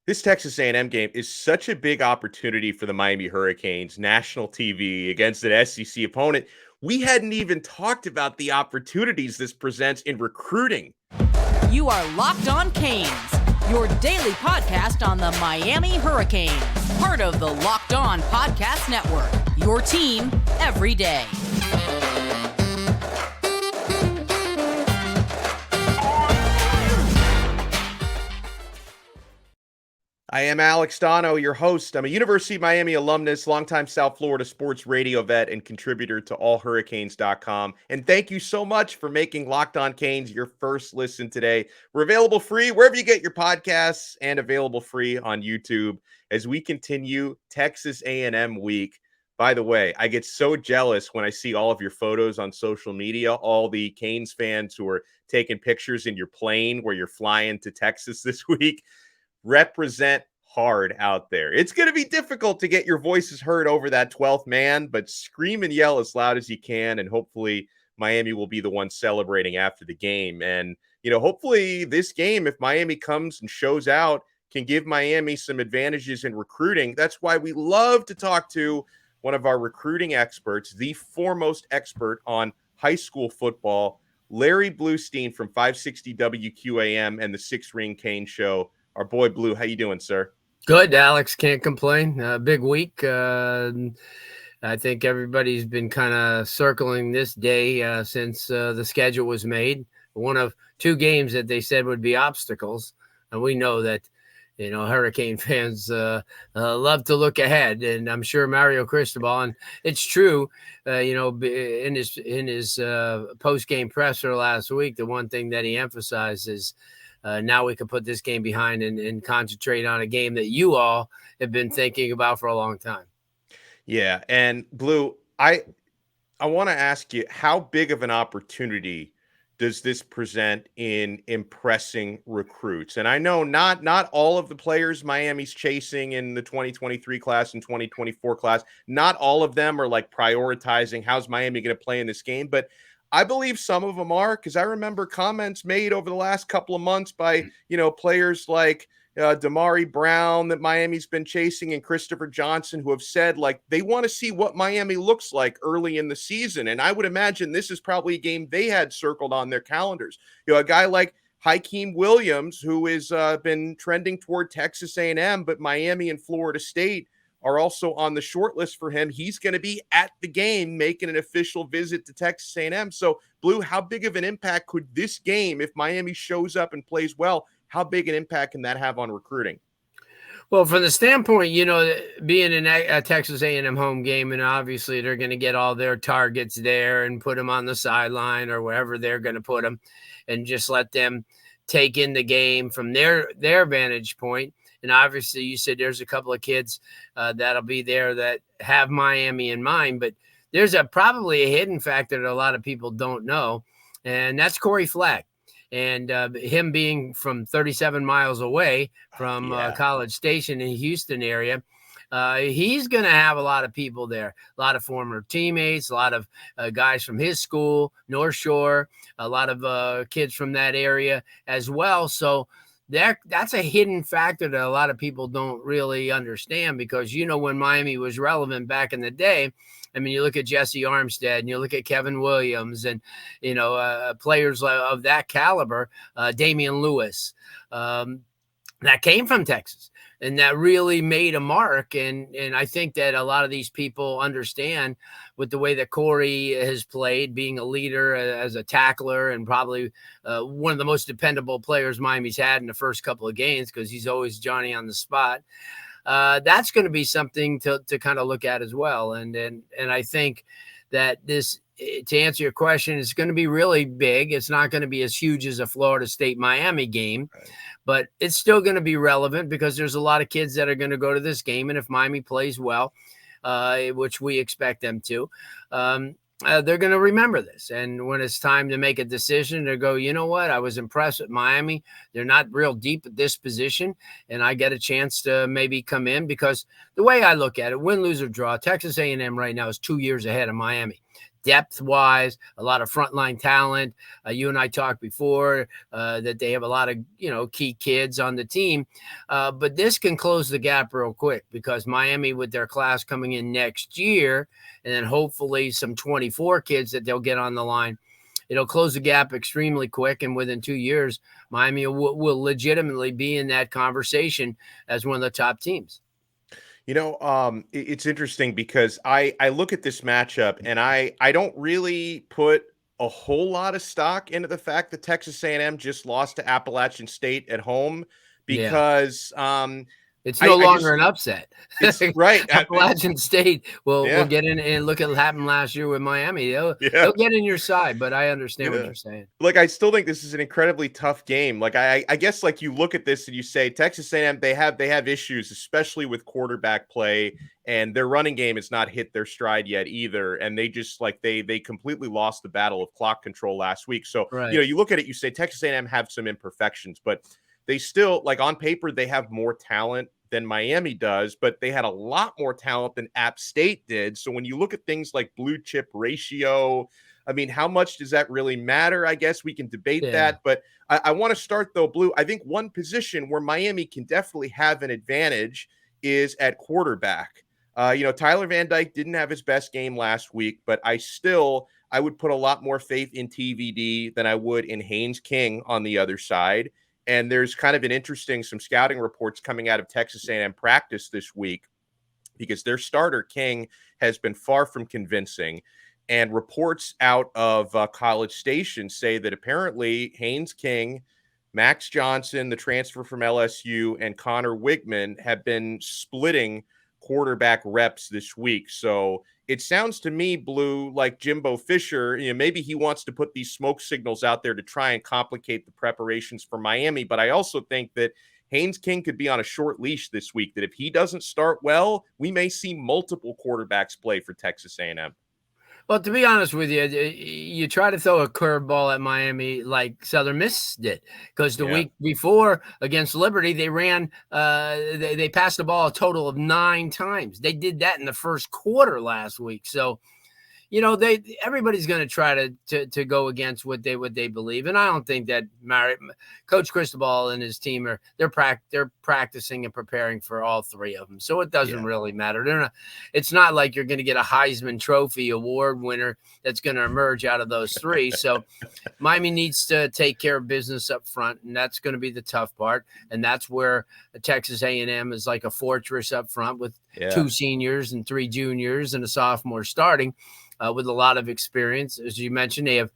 This Texas A&M game is such a big opportunity for the Miami Hurricanes, national TV against an SEC opponent. We hadn't even talked about the opportunities this presents in recruiting. You are Locked On Canes, your daily podcast on the Miami Hurricanes, part of the Locked On Podcast Network, your team every day. I am Alex Donno, your host. I'm a University of Miami alumnus, longtime South Florida sports radio vet, and contributor to allhurricanes.com. And thank you so much for making Locked On Canes your first listen today. We're available free wherever you get your podcasts and available free on YouTube as we continue Texas A&M week. By the way, I get so jealous when I see all of your photos on social media, all the Canes fans who are taking pictures in your plane where you're flying to Texas this week. Represent hard out there. It's going to be difficult to get your voices heard over that 12th man, but scream and yell as loud as you can, and hopefully Miami will be the one celebrating after the game. And, hopefully this game, if Miami comes and shows out, can give Miami some advantages in recruiting. That's why we love to talk to one of our recruiting experts, the foremost expert on high school football, Larry Blustein from 560 WQAM and the Six Ring Cane Show. Our boy Blue, how you doing, sir? Good, Alex. Can't complain. Big week. I think everybody's been kind of circling this day since the schedule was made. One of two games that they said would be obstacles. And we know that, Hurricane fans love to look ahead. And I'm sure Mario Cristobal, and it's true, in his post-game presser last week, the one thing that he emphasized is, now we can put this game behind and concentrate on a game that you all have been thinking about for a long time. Yeah. And Blue, I want to ask you, how big of an opportunity does this present in impressing recruits? And I know not all of the players Miami's chasing in the 2023 class and 2024 class, not all of them are like prioritizing how's Miami going to play in this game, but I believe some of them are, because I remember comments made over the last couple of months by, players like Damari Brown that Miami's been chasing and Christopher Johnson, who have said like they want to see what Miami looks like early in the season. And I would imagine this is probably a game they had circled on their calendars. A guy like Hykeem Williams, who has been trending toward Texas A&M, but Miami and Florida State are also on the short list for him. He's going to be at the game making an official visit to Texas A&M. So, Blue, how big of an impact could this game, if Miami shows up and plays well, how big an impact can that have on recruiting? Well, from the standpoint, being in a Texas A&M home game, and obviously they're going to get all their targets there and put them on the sideline or wherever they're going to put them and just let them take in the game from their vantage point. And obviously, you said there's a couple of kids that'll be there that have Miami in mind, but there's probably a hidden factor that a lot of people don't know, and that's Corey Fleck. And him being from 37 miles away from College Station in the Houston area, he's going to have a lot of people there, a lot of former teammates, a lot of guys from his school, North Shore, a lot of kids from that area as well. So that's a hidden factor that a lot of people don't really understand, because, when Miami was relevant back in the day, I mean, you look at Jesse Armstead and you look at Kevin Williams and, players of that caliber, Damian Lewis, that came from Texas and that really made a mark. And I think that a lot of these people understand with the way that Corey has played, being a leader as a tackler and probably one of the most dependable players Miami's had in the first couple of games, because he's always Johnny on the spot. That's going to be something to kind of look at as well. And I think that this, to answer your question, is going to be really big. It's not going to be as huge as a Florida State Miami game, but it's still going to be relevant because there's a lot of kids that are going to go to this game. And if Miami plays well, which we expect them to, they're going to remember this. And when it's time to make a decision to go, you know what, I was impressed with Miami. They're not real deep at this position, and I get a chance to maybe come in, because the way I look at it, win, lose, or draw, Texas A&M right now is 2 years ahead of Miami. depth-wise, a lot of frontline talent. You and I talked before that they have a lot of, key kids on the team. But this can close the gap real quick because Miami, with their class coming in next year, and then hopefully some 24 kids that they'll get on the line, it'll close the gap extremely quick. And within 2 years, Miami will legitimately be in that conversation as one of the top teams. It's interesting because I look at this matchup and I don't really put a whole lot of stock into the fact that Texas A&M just lost to Appalachian State at home because it's no longer an upset. It's right. Appalachian State will get in and look at what happened last year with Miami. They'll get in your side, but I understand what you're saying. Like, I still think this is an incredibly tough game. Like, I guess, like, you look at this and you say Texas A&M, they have issues, especially with quarterback play, and their running game has not hit their stride yet either. And they just they completely lost the battle of clock control last week. So, you look at it, you say Texas A&M have some imperfections, but they still, like, on paper, they have more talent than Miami does, but they had a lot more talent than App State did. So when you look at things like blue chip ratio, I mean, how much does that really matter? I guess we can debate that, but I want to start though, Blue. I think one position where Miami can definitely have an advantage is at quarterback. Tyler Van Dyke didn't have his best game last week, but I would put a lot more faith in TVD than I would in Haynes King on the other side. And there's kind of some scouting reports coming out of Texas A&M practice this week because their starter, King, has been far from convincing. And reports out of College Station say that apparently Haynes King, Max Johnson, the transfer from LSU, and Connor Wigman have been splitting quarterback reps this week. So it sounds to me, Blue, like Jimbo Fisher, maybe he wants to put these smoke signals out there to try and complicate the preparations for Miami. But I also think that Haynes King could be on a short leash this week, that if he doesn't start well, we may see multiple quarterbacks play for Texas A&M. Well, to be honest with you, you try to throw a curveball at Miami like Southern Miss did, because the week before against Liberty, they ran, they passed the ball a total of 9 times. They did that in the first quarter last week. So, everybody's going to try to go against what they believe, and I don't think that Coach Cristobal and his team they're practicing and preparing for all 3 of them. So it doesn't really matter. It's not like you're going to get a Heisman Trophy award winner that's going to emerge out of those 3. So Miami needs to take care of business up front, and that's going to be the tough part. And that's where Texas A&M is like a fortress up front with 2 seniors and 3 juniors and a sophomore starting. With a lot of experience. As you mentioned, they have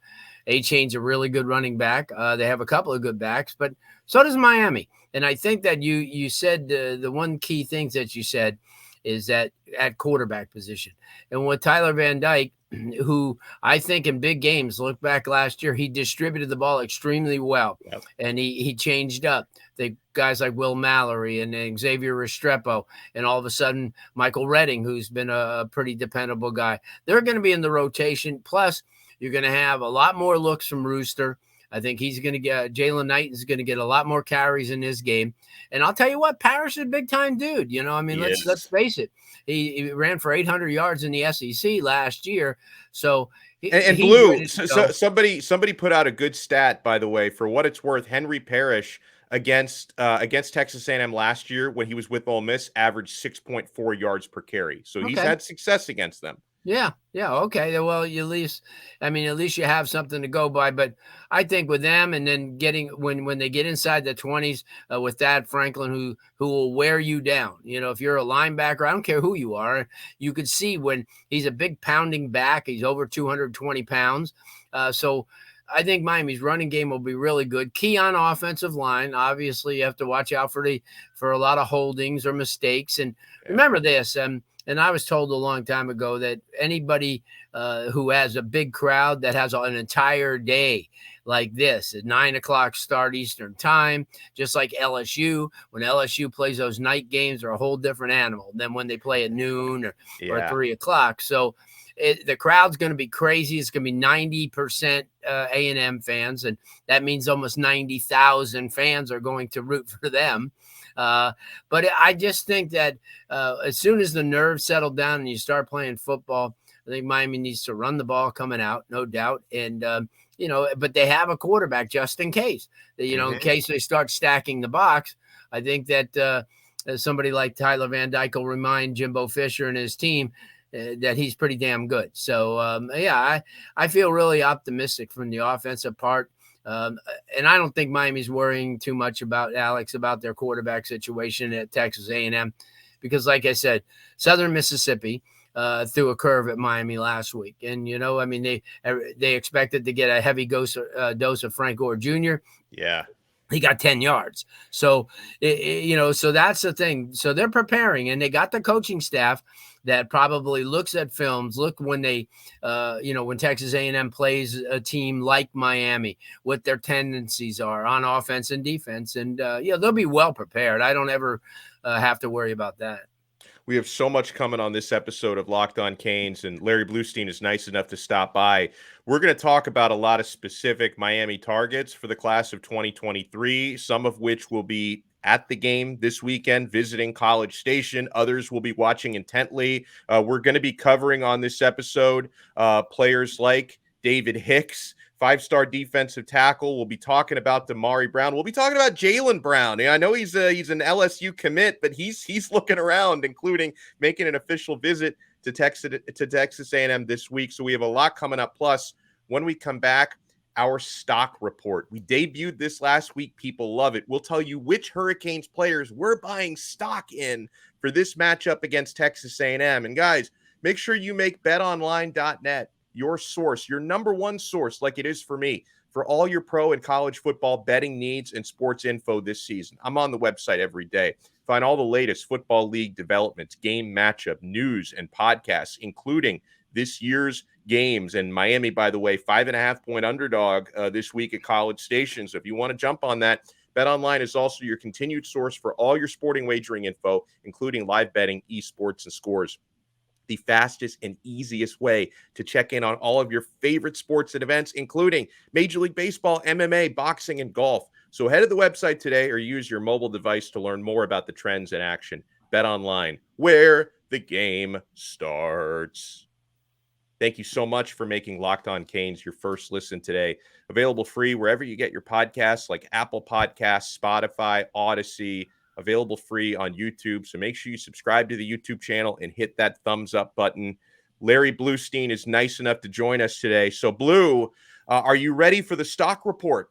A-Chain's a really good running back. They have a couple of good backs, but so does Miami. And I think that you said the one key things that you said is that at quarterback position. And with Tyler Van Dyke, who I think in big games, look back last year, he distributed the ball extremely well. Yep. And he changed up the guys like Will Mallory and Xavier Restrepo, and all of a sudden Michael Redding, who's been a pretty dependable guy. They're going to be in the rotation. Plus, you're going to have a lot more looks from Rooster. I think he's going to get Jaylan Knighton is going to get a lot more carries in this game. And I'll tell you what, Parrish is a big time dude. Let's face it. He ran for 800 yards in the SEC last year. So Blue, somebody put out a good stat, by the way, for what it's worth. Henry Parrish against Texas A&M last year when he was with Ole Miss averaged 6.4 yards per carry. So he's had success against them. Yeah. Okay. Well, at least you have something to go by. But I think with them, and then when they get inside the 20s with Thad Franklin, who will wear you down. If you're a linebacker, I don't care who you are. You could see when he's a big pounding back. He's over 220 pounds. So I think Miami's running game will be really good. Key on offensive line. Obviously, you have to watch out for a lot of holdings or mistakes. And remember this. And I was told a long time ago that anybody who has a big crowd that has an entire day like this at 9:00 start Eastern time, just like LSU, when LSU plays those night games, are a whole different animal than when they play at noon or 3:00. So the crowd's going to be crazy. It's going to be 90% A&M fans, and that means almost 90,000 fans are going to root for them. But I just think that as soon as the nerves settle down and you start playing football, I think Miami needs to run the ball coming out, no doubt. And, but they have a quarterback just in case, in case they start stacking the box. I think that somebody like Tyler Van Dyke will remind Jimbo Fisher and his team that he's pretty damn good. So, I feel really optimistic from the offensive part. And I don't think Miami's worrying too much about their quarterback situation at Texas A&M, because like I said, Southern Mississippi threw a curve at Miami last week. And, they expected to get a heavy dose of Frank Gore Jr. Yeah. He got 10 yards. So, so that's the thing. So they're preparing, and they got the coaching staff that probably looks at films, look when they, when Texas A&M plays a team like Miami, what their tendencies are on offense and defense. And, they'll be well prepared. I don't ever have to worry about that. We have so much coming on this episode of Locked On Canes, and Larry Blustein is nice enough to stop by. We're going to talk about a lot of specific Miami targets for the class of 2023, some of which will be at the game this weekend, visiting College Station. Others will be watching intently. We're going to be covering on this episode players like David Hicks, 5-star defensive tackle. We'll be talking about Damari Brown. We'll be talking about Jalen Brown. I know he's an LSU commit, but he's looking around, including making an official visit to Texas A&M this week. So we have a lot coming up. Plus, when we come back, our stock report. We debuted this last week. People love it. We'll tell you which Hurricanes players we're buying stock in for this matchup against Texas A&M. And guys, make sure you make betonline.net your source, your number one source, like it is for me, for all your pro and college football betting needs and sports info this season. I'm on the website every day. Find all the latest football league developments, game matchup, news, and podcasts, including this year's games. And Miami, by the way, 5.5-point underdog this week at College Station. So if you want to jump on that, BetOnline is also your continued source for all your sporting wagering info, including live betting, esports, and scores. The fastest and easiest way to check in on all of your favorite sports and events, including Major League Baseball, MMA, boxing, and golf. So head to the website today or use your mobile device to learn more about the trends in action. BetOnline, where the game starts. Thank you so much for making Locked On Canes your first listen today. Available free wherever you get your podcasts, like Apple Podcasts, Spotify, Odyssey. Available free on YouTube. So make sure you subscribe to the YouTube channel and hit that thumbs up button. Larry Blustein is nice enough to join us today. So Blue, are you ready for the stock report?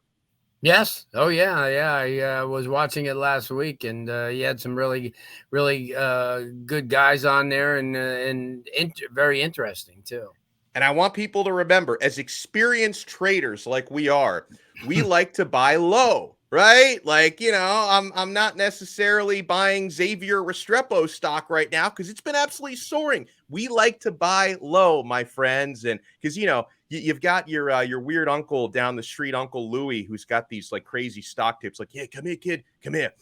Yes. Oh yeah. Yeah. I was watching it last week, and you had some really, really good guys on there, and very interesting too. And I want people to remember, as experienced traders like we are, we like to buy low. Right? Like, I'm not necessarily buying Xavier Restrepo stock right now because it's been absolutely soaring. We like to buy low, my friends. And because, you've got your weird uncle down the street, Uncle Louie, who's got these like crazy stock tips. Like, yeah, come here, kid. Come here.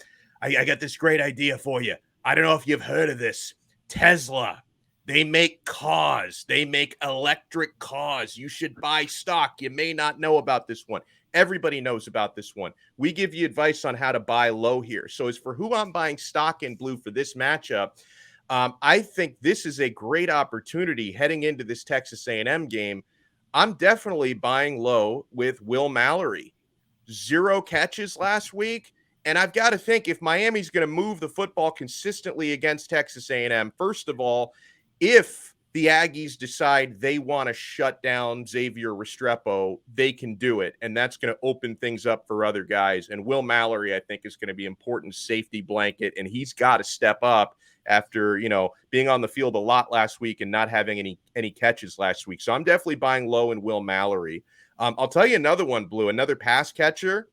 I got this great idea for you. I don't know if you've heard of this. Tesla. They make cars. They make electric cars. You should buy stock. You may not know about this one. Everybody knows about this one. We give you advice on how to buy low here. So as for who I'm buying stock in, Blue, for this matchup, I think this is a great opportunity heading into this Texas A&M game. I'm definitely buying low with Will Mallory. 0 catches last week. And I've got to think, if Miami's going to move the football consistently against Texas A&M, first of all, if the Aggies decide they want to shut down Xavier Restrepo, they can do it. And that's going to open things up for other guys. And Will Mallory, I think, is going to be an important safety blanket. And he's got to step up after, being on the field a lot last week and not having any catches last week. So I'm definitely buying low in Will Mallory. I'll tell you another one, Blue, another pass catcher.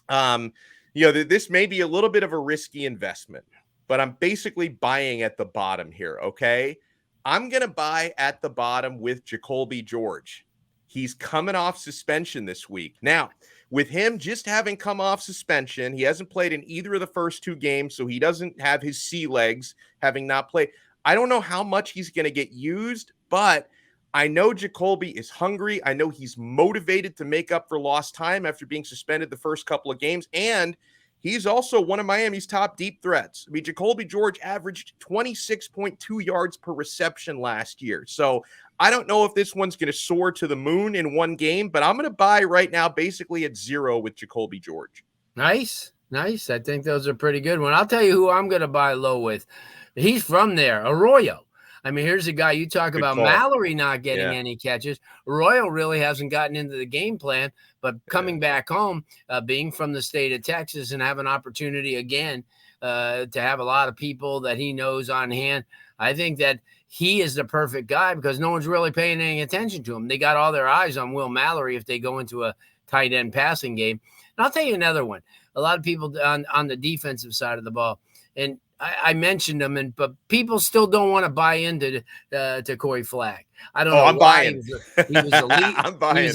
This may be a little bit of a risky investment, but I'm basically buying at the bottom here, okay? I'm going to buy at the bottom with Jacolby George. He's coming off suspension this week. Now, with him just having come off suspension, he hasn't played in either of the first 2 games, so he doesn't have his sea legs, having not played. I don't know how much he's going to get used, but I know Jacolby is hungry. I know he's motivated to make up for lost time after being suspended the first couple of games, and he's also one of Miami's top deep threats. I mean, Jacolby George averaged 26.2 yards per reception last year. So I don't know if this one's going to soar to the moon in one game, but I'm going to buy right now basically at 0 with Jacolby George. Nice. I think those are pretty good one. I'll tell you who I'm going to buy low with. He's from there, Arroyo. I mean, here's a guy you talk Good about call. Mallory not getting any catches. Arroyo really hasn't gotten into the game plan, but coming back home, being from the state of Texas and have an opportunity again to have a lot of people that he knows on hand, I think that he is the perfect guy because no one's really paying any attention to him. They got all their eyes on Will Mallory if they go into a tight end passing game. And I'll tell you another one. A lot of people on the defensive side of the ball, and I mentioned them, but people still don't want to buy into to Corey Flagg. I don't know. I'm buying. He was a lead, I'm buying.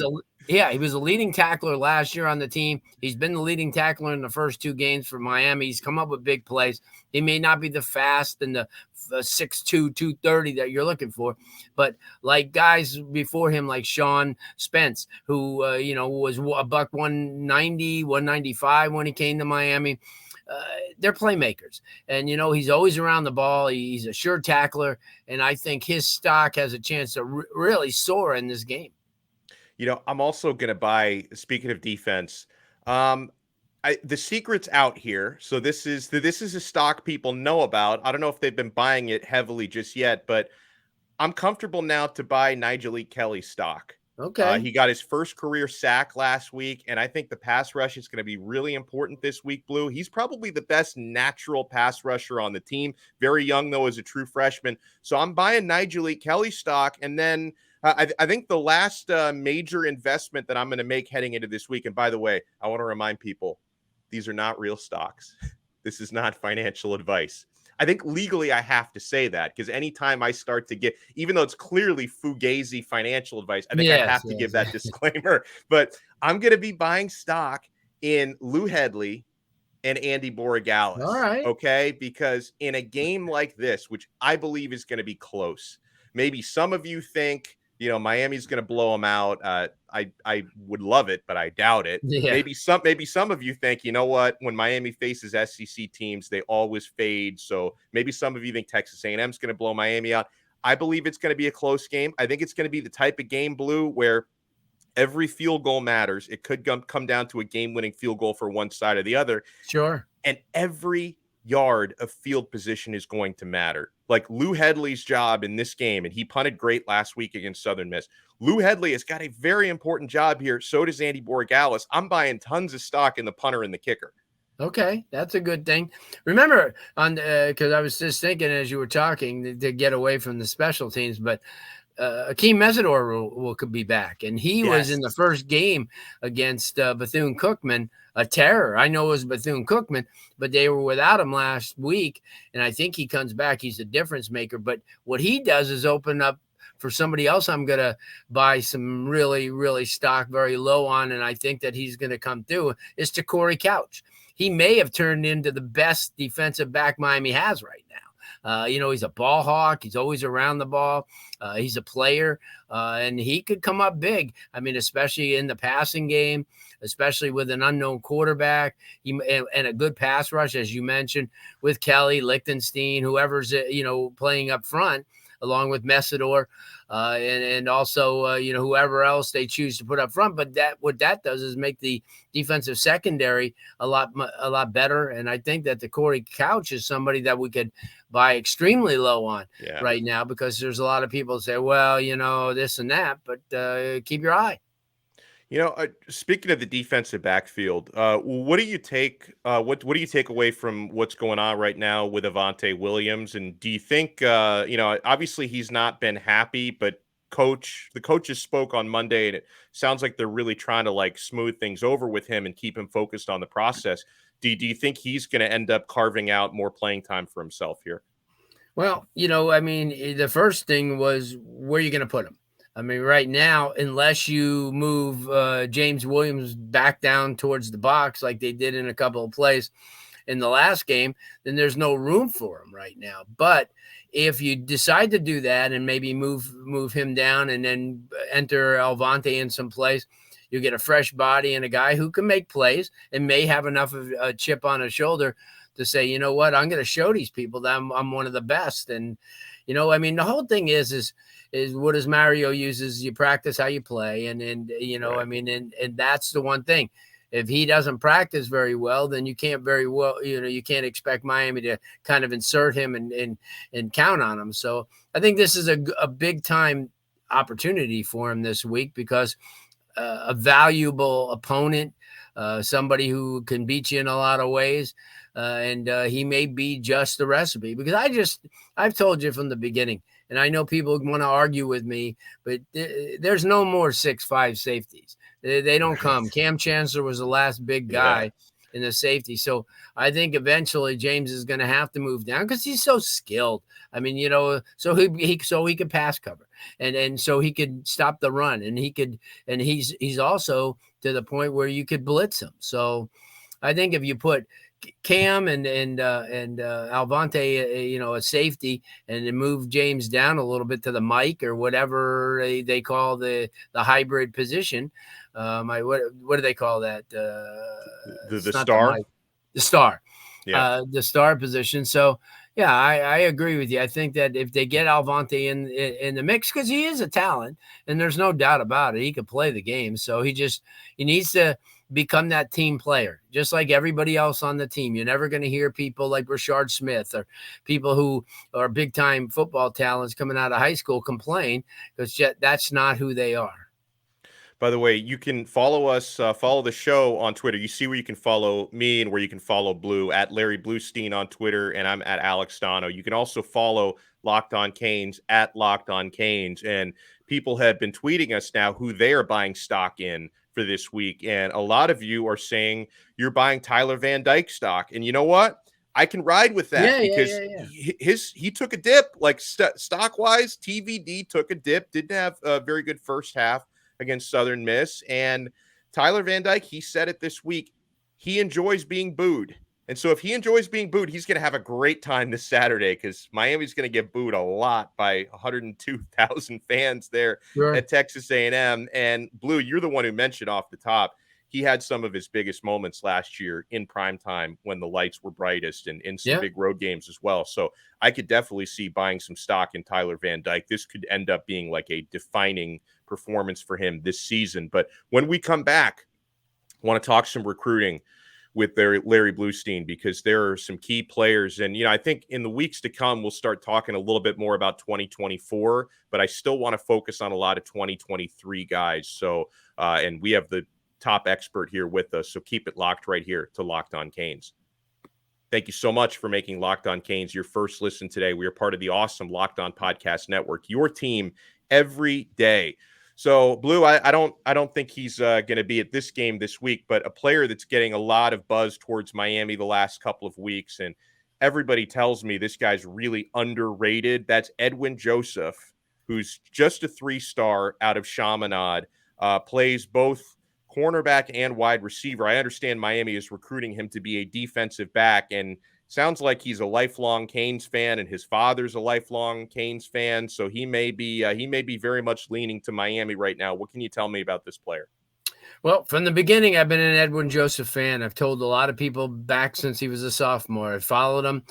He was a leading tackler last year on the team. He's been the leading tackler in the first 2 games for Miami. He's come up with big plays. He may not be the fast and the 6'2", 230 that you're looking for, but like guys before him, like Sean Spence, who was a buck 190, 195 when he came to Miami. They're playmakers, and he's always around the ball. He's a sure tackler, and I think his stock has a chance to really soar in this game. I'm also going to buy, speaking of defense, the secret's out here. So this is a stock people know about. I don't know if they've been buying it heavily just yet, but I'm comfortable now to buy Nigel Kelly stock. Okay. He got his first career sack last week, and I think the pass rush is going to be really important this week, Blue. He's probably the best natural pass rusher on the team. Very young, though, as a true freshman. So I'm buying Nigel Kelly stock, and then I think the last major investment that I'm going to make heading into this week, and by the way, I want to remind people, these are not real stocks. This is not financial advice. I think legally I have to say that because anytime I start to get, even though it's clearly fugazi financial advice, I think I have to give that disclaimer. But I'm going to be buying stock in Lou Hedley and Andy Borregales. All right. Okay. Because in a game like this, which I believe is going to be close, maybe some of you think, Miami's going to blow them out. I would love it, but I doubt it. Yeah. Maybe some of you think, what, when Miami faces SEC teams, they always fade. So maybe some of you think Texas A&M is going to blow Miami out. I believe it's going to be a close game. I think it's going to be the type of game, Blue, where every field goal matters. It could come down to a game-winning field goal for one side or the other. Sure. And every yard of field position is going to matter. Like Lou Hedley's job in this game, and he punted great last week against Southern Miss. Lou Hedley has got a very important job here. So does Andy Borregales. I'm buying tons of stock in the punter and the kicker. Okay, that's a good thing. Remember, because I was just thinking as you were talking to get away from the special teams, but Akeem Mesidor could be back, and he was in the first game against Bethune-Cookman, a terror. I know it was Bethune-Cookman, but they were without him last week, and I think he comes back. He's a difference maker, but what he does is open up for somebody else I'm going to buy some really, really stock very low on, and I think that he's going to come through, is to Corey Couch. He may have turned into the best defensive back Miami has right now. He's a ball hawk. He's always around the ball. He's a player, and he could come up big. I mean, especially in the passing game, especially with an unknown quarterback and a good pass rush, as you mentioned, with Kelly, Lichtenstein, whoever's, playing up front, along with Mesidor, and also, whoever else they choose to put up front. But what that does is make the defensive secondary a lot better. And I think that the Corey Couch is somebody that we could buy extremely low on right now, because there's a lot of people say, well, this and that, but keep your eye. Speaking of the defensive backfield, what do you take? What do you take away from what's going on right now with Avante Williams? And do you think, obviously he's not been happy, but the coaches spoke on Monday, and it sounds like they're really trying to smooth things over with him and keep him focused on the process. Do you think he's going to end up carving out more playing time for himself here? Well, the first thing was, where are you going to put him? I mean, right now, unless you move James Williams back down towards the box like they did in a couple of plays in the last game, then there's no room for him right now. But if you decide to do that and maybe move him down and then enter Alvante in some place, you get a fresh body and a guy who can make plays and may have enough of a chip on his shoulder to say, you know what, I'm going to show these people that I'm one of the best. And, I mean, the whole thing is what does Mario uses? You practice how you play. And right. I mean, and that's the one thing. If he doesn't practice very well, then you can't you can't expect Miami to kind of insert him and count on him. So I think this is a big time opportunity for him this week, because a valuable opponent, somebody who can beat you in a lot of ways. And he may be just the recipe, because I've told you from the beginning, and I know people want to argue with me, but there's no more 6'5" safeties. They don't come. Cam Chancellor was the last big guy in the safety. So I think eventually James is going to have to move down, because he's so skilled. I mean, so he could pass cover, and so he could stop the run, and he's also to the point where you could blitz him. So I think if you put Cam and Alvante, a safety, and then move James down a little bit to the Mike or whatever they call the hybrid position. What do they call that? The star. The star. Yeah. The star position. So yeah, I agree with you. I think that if they get Alvante in the mix, because he is a talent, and there's no doubt about it, he could play the game. So he needs to become that team player, just like everybody else on the team. You're never going to hear people like Rashard Smith or people who are big time football talents coming out of high school complain, because that's not who they are. By the way, you can follow us, follow the show on Twitter. You see where you can follow me and where you can follow Blue, at Larry Blustein on Twitter, and I'm at Alex Donno. You can also follow Locked On Canes at Locked On Canes. And people have been tweeting us now who they are buying stock in for this week. And a lot of you are saying you're buying Tyler Van Dyke stock. And you know what? I can ride with that, because he took a dip, like stock-wise. TVD took a dip, didn't have a very good first half against Southern Miss. And Tyler Van Dyke, he said it this week, he enjoys being booed. And so if he enjoys being booed, he's going to have a great time this Saturday, because Miami's going to get booed a lot by 102,000 fans there at Texas A&M. And Blue, you're the one who mentioned off the top, he had some of his biggest moments last year in primetime when the lights were brightest, and in some big road games as well. So I could definitely see buying some stock in Tyler Van Dyke. This could end up being like a defining performance for him this season. But when we come back, I want to talk some recruiting with Larry Blustein, because there are some key players. And, I think in the weeks to come, we'll start talking a little bit more about 2024, but I still want to focus on a lot of 2023 guys. So, and we have the top expert here with us, so keep it locked right here to Locked On Canes. Thank you so much for making Locked On Canes your first listen today. We are part of the awesome Locked On Podcast Network, your team every day. So, Blue, I don't think he's going to be at this game this week, but a player that's getting a lot of buzz towards Miami the last couple of weeks, and everybody tells me this guy's really underrated. That's Edwin Joseph, who's just a 3-star out of Chaminade, plays both cornerback and wide receiver. I understand Miami is recruiting him to be a defensive back, and sounds like he's a lifelong Canes fan, and his father's a lifelong Canes fan. So he may be very much leaning to Miami right now. What can you tell me about this player? Well, from the beginning, I've been an Edwin Joseph fan. I've told a lot of people back since he was a sophomore. I followed him.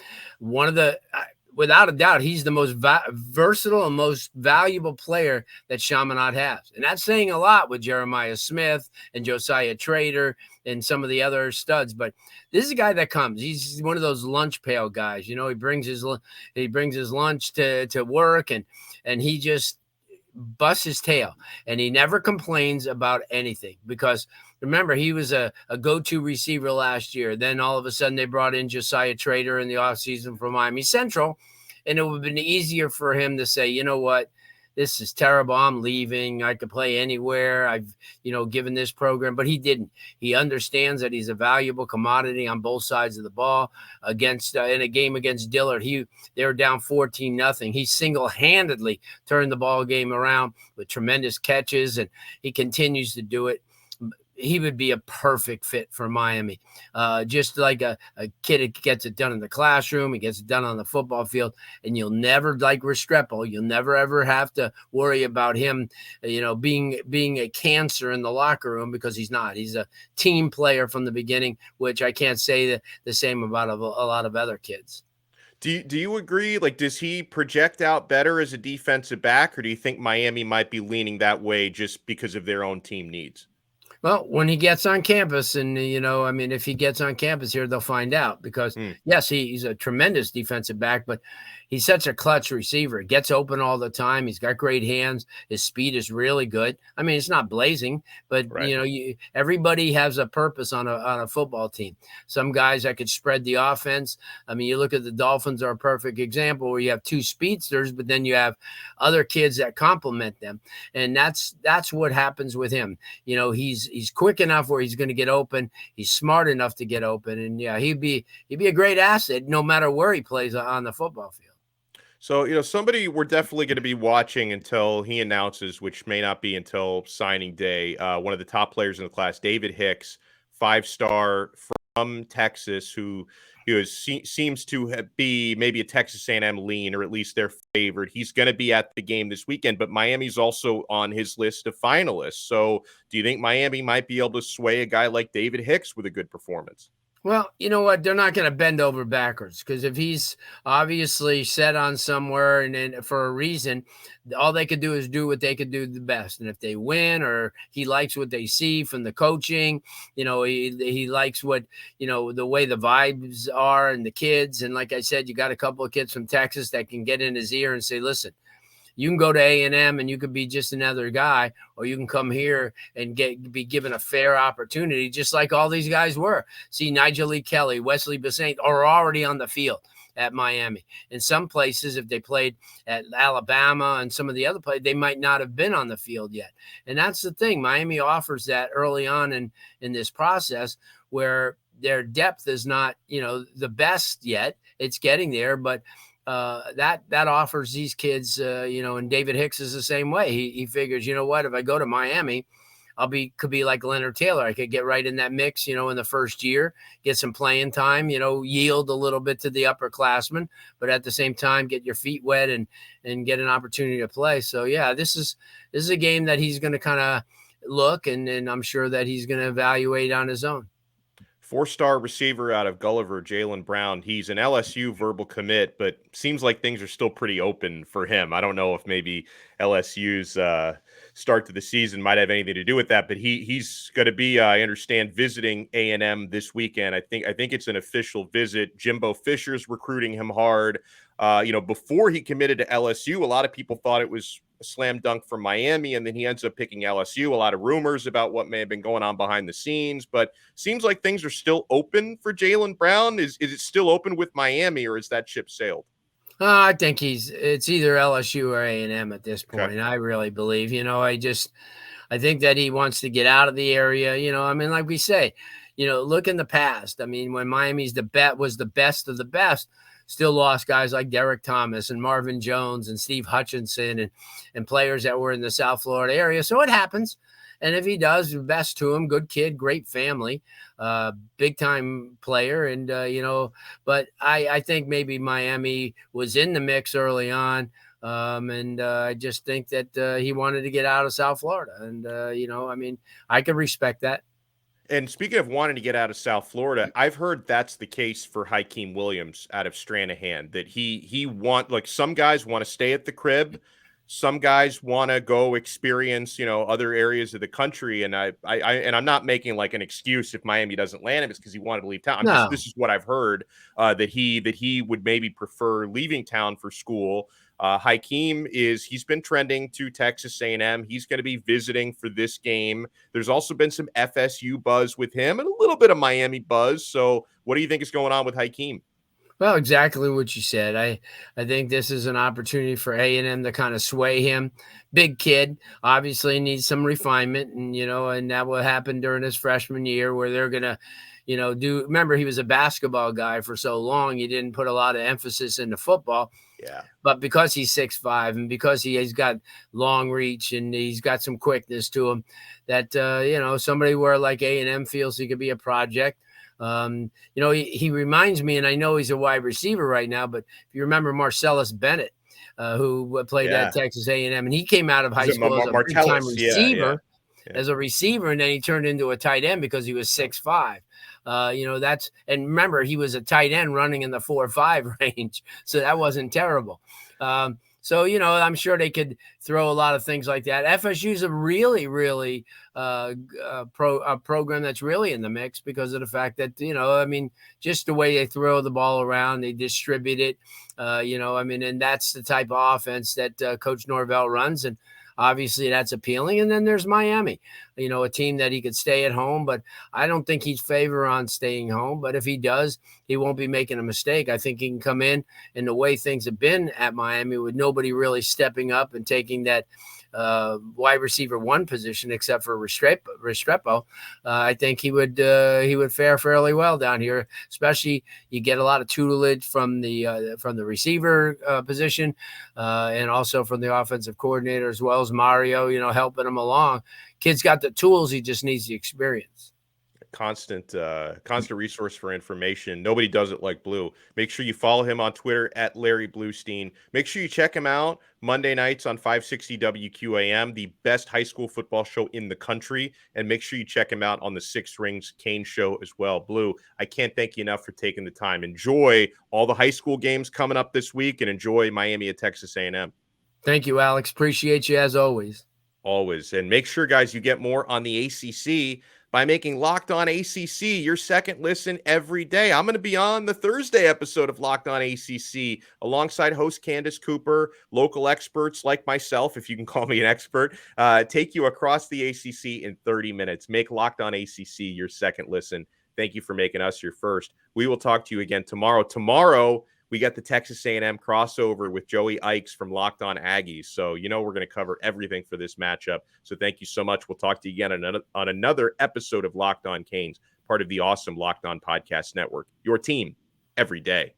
Without a doubt, he's the most versatile and most valuable player that Chaminade has. And that's saying a lot with Jeremiah Smith and Josiah Trader and some of the other studs. But this is a guy that comes. He's one of those lunch pail guys. He brings his lunch to work, and he just busts his tail. And he never complains about anything, because remember, he was a go-to receiver last year. Then all of a sudden they brought in Josiah Trader in the offseason from Miami Central, and it would have been easier for him to say, you know what, this is terrible. I'm leaving. I could play anywhere. I've, given this program, but he didn't. He understands that he's a valuable commodity on both sides of the ball. Against in a game against Dillard, they were down 14-0. He single-handedly turned the ball game around with tremendous catches, and he continues to do it. he would be a perfect fit for Miami. Just like a kid that gets it done in the classroom, he gets it done on the football field, and you'll never, like Restrepo, you'll never ever have to worry about him, being a cancer in the locker room, because he's not. He's a team player from the beginning, which I can't say the same about a lot of other kids. Do you agree? Like, does he project out better as a defensive back, or do you think Miami might be leaning that way just because of their own team needs? Well, when he gets on campus, and, if he gets on campus here, they'll find out, because, yes, he's a tremendous defensive back, but he's such a clutch receiver. He gets open all the time. He's got great hands. His speed is really good. I mean, it's not blazing, but, right. Everybody has a purpose on a football team. Some guys that could spread the offense. I mean, you look at the Dolphins are a perfect example, where you have two speedsters, but then you other kids that complement them. And that's what happens with him. He's quick enough where he's going to get open. He's smart enough to get open. And yeah, he'd be a great asset no matter where he plays on the football field. So, somebody we're definitely going to be watching until he announces, which may not be until signing day. One of the top players in the class, David Hicks, 5-star from Texas, who seems to be maybe a Texas A&M lean, or at least their favorite. He's going to be at the game this weekend, but Miami's also on his list of finalists. So do you think Miami might be able to sway a guy like David Hicks with a good performance? Well, you know what? They're not going to bend over backwards, because if he's obviously set on somewhere and for a reason, all they could do is do what they could do the best. And if they win, or he likes what they see from the coaching, he likes what, the way the vibes are and the kids. And like I said, you got a couple of kids from Texas that can get in his ear and say, listen, you can go to A&M and you could be just another guy, or you can come here and be given a fair opportunity, just like all these guys were. See, Nigel Lee Kelly, Wesley Bissaint are already on the field at Miami. In some places, if they played at Alabama and some of the other places, they might not have been on the field yet. And that's the thing. Miami offers that early on in this process, where their depth is not, the best yet. It's getting there, but that offers these kids, and David Hicks is the same way. He figures, what, if I go to Miami, could be like Leonard Taylor. I could get right in that mix, in the first year, get some playing time, yield a little bit to the upperclassmen, but at the same time, get your feet wet and get an opportunity to play. So yeah, this is a game that he's going to kind of look, and I'm sure that he's going to evaluate on his own. 4-star receiver out of Gulliver, Jalen Brown. He's an LSU verbal commit, but seems like things are still pretty open for him. I don't know if maybe LSU's start to the season might have anything to do with that, but he's going to be, I understand, visiting A&M this weekend. I think it's an official visit. Jimbo Fisher's recruiting him hard. Before he committed to LSU, a lot of people thought it was a slam dunk from Miami, and then he ends up picking LSU. A lot of rumors about what may have been going on behind the scenes, but seems like things are still open for Jalen Brown. Is it still open with Miami, or is that ship sailed? I think it's either LSU or A&M at this point. Okay. I really believe, I think that he wants to get out of the area. Like we say, look in the past. I mean, when Miami's was the best of the best, still lost guys like Derek Thomas and Marvin Jones and Steve Hutchinson and players that were in the South Florida area. So it happens. And if he does, best to him, good kid, great family, big time player. And, but I think maybe Miami was in the mix early on. I just think that he wanted to get out of South Florida. And, I could respect that. And speaking of wanting to get out of South Florida, I've heard that's the case for Hykeem Williams out of Stranahan, that some guys want to stay at the crib. Some guys want to go experience, other areas of the country. And I'm not making like an excuse if Miami doesn't land him, it's because he wanted to leave town. No. This is what I've heard, that he would maybe prefer leaving town for school. Hykeem he's been trending to Texas A&M. He's going to be visiting for this game. There's also been some FSU buzz with him and a little bit of Miami buzz. So what do you think is going on with Hykeem? Well, exactly what you said. I think this is an opportunity for A&M to kind of sway him. Big kid, obviously needs some refinement, and that will happen during his freshman year, where they're going to, remember he was a basketball guy for so long. He didn't put a lot of emphasis into football. Yeah. But because he's 6'5" and because he's got long reach and he's got some quickness to him, that, somebody where like A&M feels he could be a project. He reminds me, and I know he's a wide receiver right now, but if you remember Marcellus Bennett, who played at Texas A&M, and he came out of high school as a big-time receiver, as a receiver, and then he turned into a tight end because he was 6'5". And remember, he was a tight end running in the 4.5 range, so that wasn't terrible. I'm sure they could throw a lot of things like that. FSU's a really, really a program that's really in the mix because of the fact that, just the way they throw the ball around, they distribute it, and that's the type of offense that Coach Norvell runs. And obviously that's appealing. And then there's Miami, a team that he could stay at home, but I don't think he's favor on staying home. But if he does, he won't be making a mistake. I think he can come in, and the way things have been at Miami with nobody really stepping up and taking that wide receiver 1 position except for Restrepo, I think he would fare fairly well down here. Especially you get a lot of tutelage from the receiver position and also from the offensive coordinator as well as Mario, helping him along. Kid's got the tools, he just needs the experience. Constant resource for information. Nobody does it like Blue. Make sure you follow him on Twitter at Larry Blustein. Make sure you check him out Monday nights on 560 WQAM, the best high school football show in the country. And make sure you check him out on the Six Rings Cane Show as well. Blue, I can't thank you enough for taking the time. Enjoy all the high school games coming up this week and enjoy Miami at Texas A&M. Thank you, Alex. Appreciate you as always. Always. And make sure, guys, you get more on the ACC by making Locked On ACC your second listen every day. I'm going to be on the Thursday episode of Locked On ACC alongside host Candace Cooper, local experts like myself, if you can call me an expert, take you across the ACC in 30 minutes. Make Locked On ACC your second listen. Thank you for making us your first. We will talk to you again tomorrow. Tomorrow, we got the Texas A&M crossover with Joey Ikes from Locked On Aggies. So, we're going to cover everything for this matchup. So thank you so much. We'll talk to you again on another episode of Locked On Canes, part of the awesome Locked On Podcast Network. Your team every day.